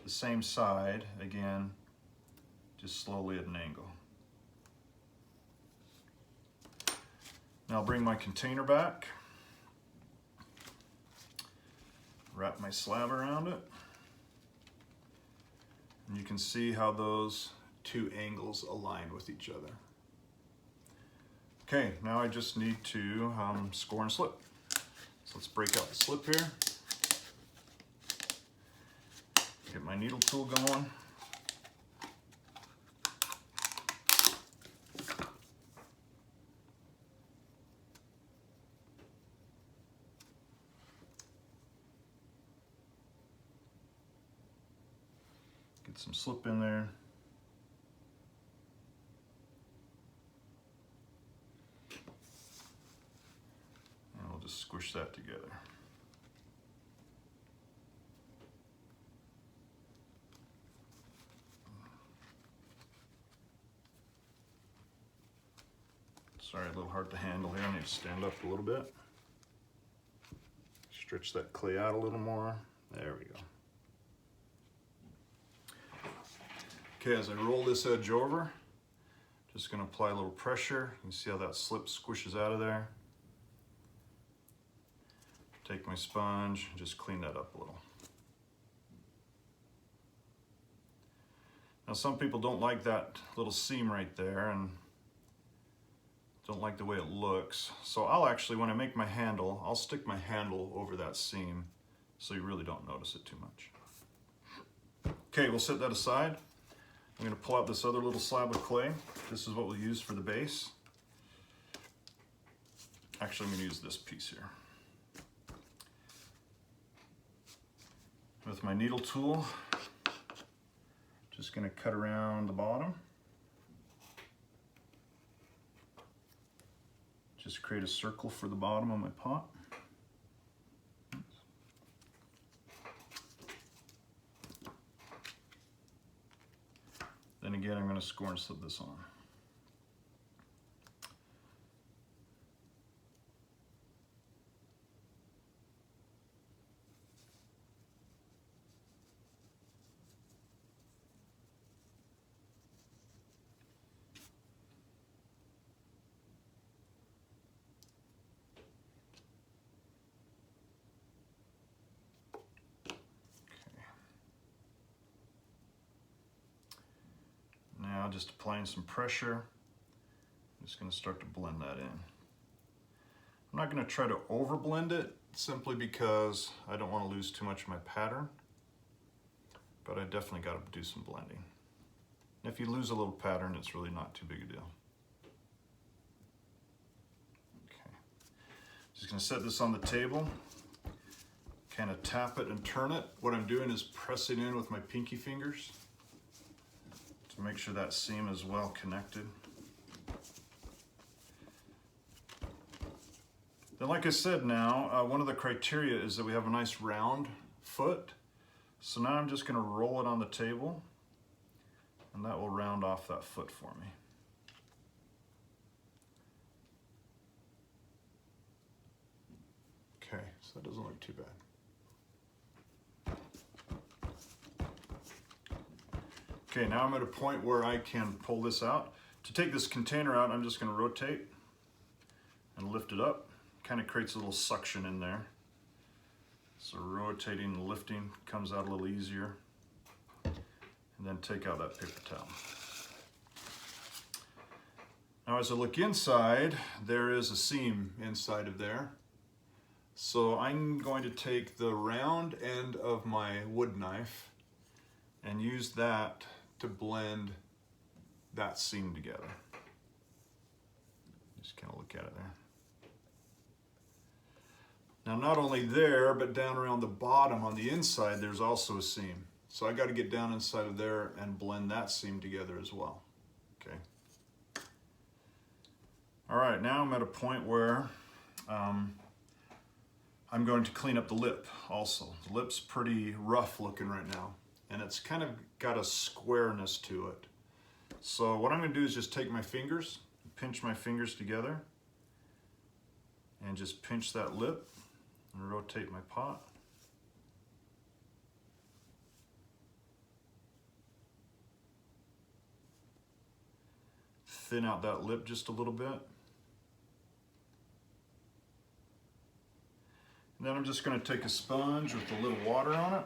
the same side, again, just slowly at an angle. Now I'll bring my container back, wrap my slab around it, and you can see how those two angles align with each other. Okay, now I just need to score and slip. So let's break out the slip here. Get my needle tool going. Get some slip in there. And we'll just squish that together. Sorry, a little hard to handle here. I need to stand up a little bit. Stretch that clay out a little more. There we go. Okay, as I roll this edge over, just going to apply a little pressure. You can see how that slip squishes out of there. Take my sponge and just clean that up a little. Now some people don't like that little seam right there and don't like the way it looks. So I'll actually, when I make my handle, I'll stick my handle over that seam so you really don't notice it too much. Okay, we'll set that aside. I'm going to pull out this other little slab of clay. This is what we'll use for the base. Actually, I'm going to use this piece here. With my needle tool, just going to cut around the bottom. Just create a circle for the bottom of my pot. Then again, I'm going to score and slip this on. Now just applying some pressure. I'm just going to start to blend that in. I'm not going to try to over blend it simply because I don't want to lose too much of my pattern, but I definitely got to do some blending. If you lose a little pattern, it's really not too big a deal. Okay, just going to set this on the table, kind of tap it and turn it. What I'm doing is pressing in with my pinky fingers to make sure that seam is well connected. Then, like I said now, one of the criteria is that we have a nice round foot. So now I'm just going to roll it on the table, and that will round off that foot for me. Okay, so that doesn't look too bad. Okay, now I'm at a point where I can pull this out. To take this container out, I'm just going to rotate and lift it up. Kind of creates a little suction in there. So rotating and lifting comes out a little easier. And then take out that paper towel. Now as I look inside, there is a seam inside of there. So I'm going to take the round end of my wood knife and use that to blend that seam together. Just kind of look at it there. Now not only there, but down around the bottom on the inside, there's also a seam. So I got to get down inside of there and blend that seam together as well. Okay. All right, now I'm at a point where I'm going to clean up the lip also. The lip's pretty rough looking right now, and it's kind of got a squareness to it. So what I'm going to do is just take my fingers, pinch my fingers together, and just pinch that lip and rotate my pot. thin out that lip just a little bit. And then I'm just going to take a sponge with a little water on it.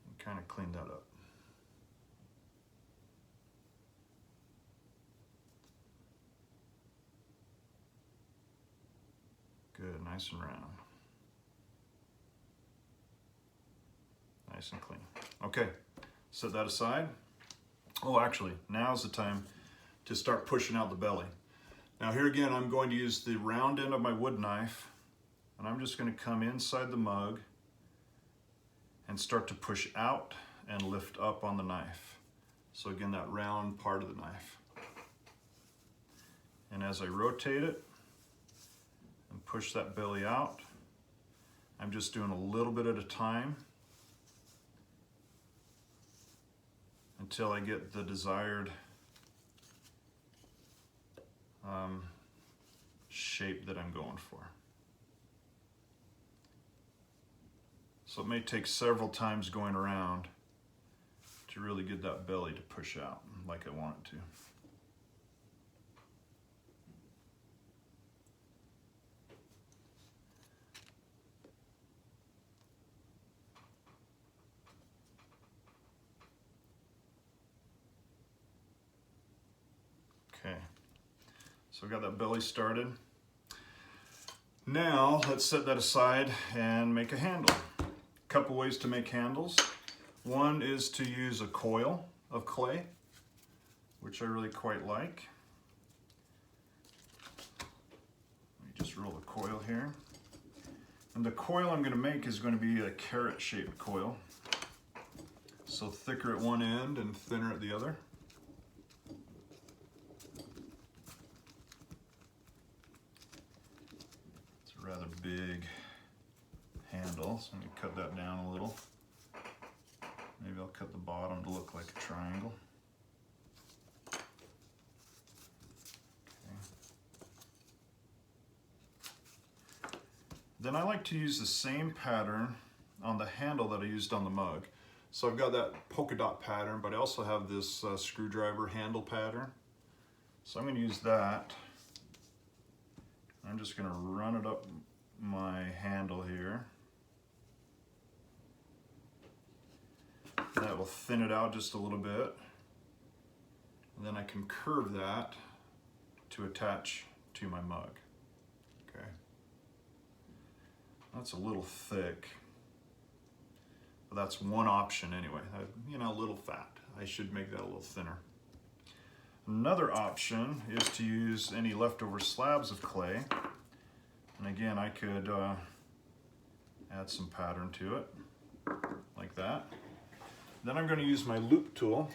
And kind of clean that up. Good, nice and round. Nice and clean. Okay, set that aside. Oh, actually, now's the time to start pushing out the belly. Now here again, I'm going to use the round end of my wood knife, and I'm just going to come inside the mug and start to push out and lift up on the knife. So again, that round part of the knife. And as I rotate it and push that belly out, I'm just doing a little bit at a time until I get the desired shape that I'm going for. So it may take several times going around to really get that belly to push out like I want it to. Okay, so I've got that belly started. Now let's set that aside and make a handle. A couple ways to make handles. One is to use a coil of clay, which I really quite like. Let me just roll the coil here. And the coil I'm going to make is going to be a carrot-shaped coil. So thicker at one end and thinner at the other. Rather big handle, so I'm going to cut that down a little. Maybe I'll cut the bottom to look like a triangle. Okay. Then I like to use the same pattern on the handle that I used on the mug. So I've got that polka dot pattern, but I also have this screwdriver handle pattern. So I'm going to use that. I'm just going to run it up my handle here. That will thin it out just a little bit. And then I can curve that to attach to my mug. Okay. That's a little thick, but that's one option anyway. You know, a little fat. I should make that a little thinner. Another option is to use any leftover slabs of clay. And again, I could add some pattern to it, like that. Then I'm going to use my loop tool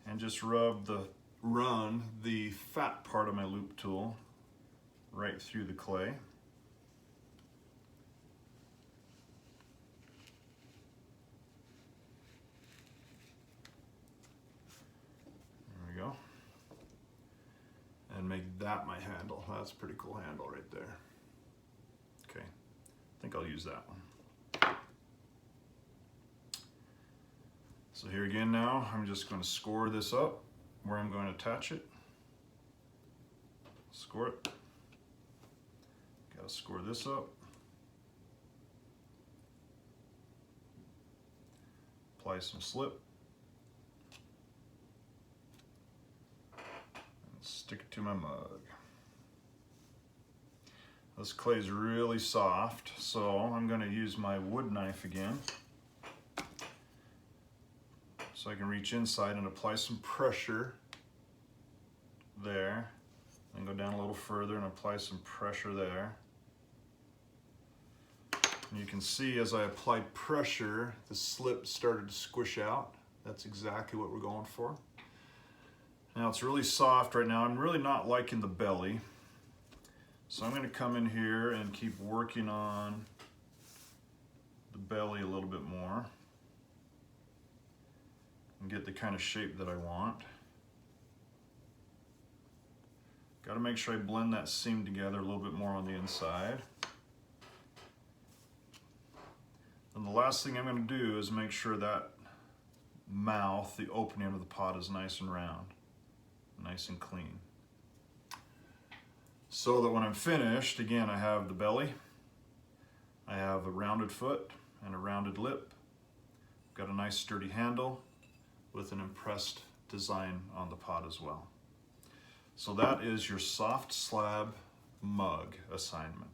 and just run the fat part of my loop tool right through the clay. And make that my handle. That's a pretty cool handle right there. Okay, I think I'll use that one. So here again now, I'm just going to score this up where I'm going to attach it. Score it. Got to score this up. Apply some slip. Stick it to my mug. This clay is really soft, so I'm going to use my wood knife again. So I can reach inside and apply some pressure there. And go down a little further and apply some pressure there. And you can see as I applied pressure, the slip started to squish out. That's exactly what we're going for. Now it's really soft right now. I'm really not liking the belly. So I'm going to come in here and keep working on the belly a little bit more and get the kind of shape that I want. Got to make sure I blend that seam together a little bit more on the inside. And the last thing I'm going to do is make sure that mouth, the opening of the pot, is nice and round, nice and clean. So that when I'm finished, again, I have the belly, I have a rounded foot and a rounded lip, got a nice sturdy handle with an impressed design on the pot as well. So that is your soft slab mug assignment.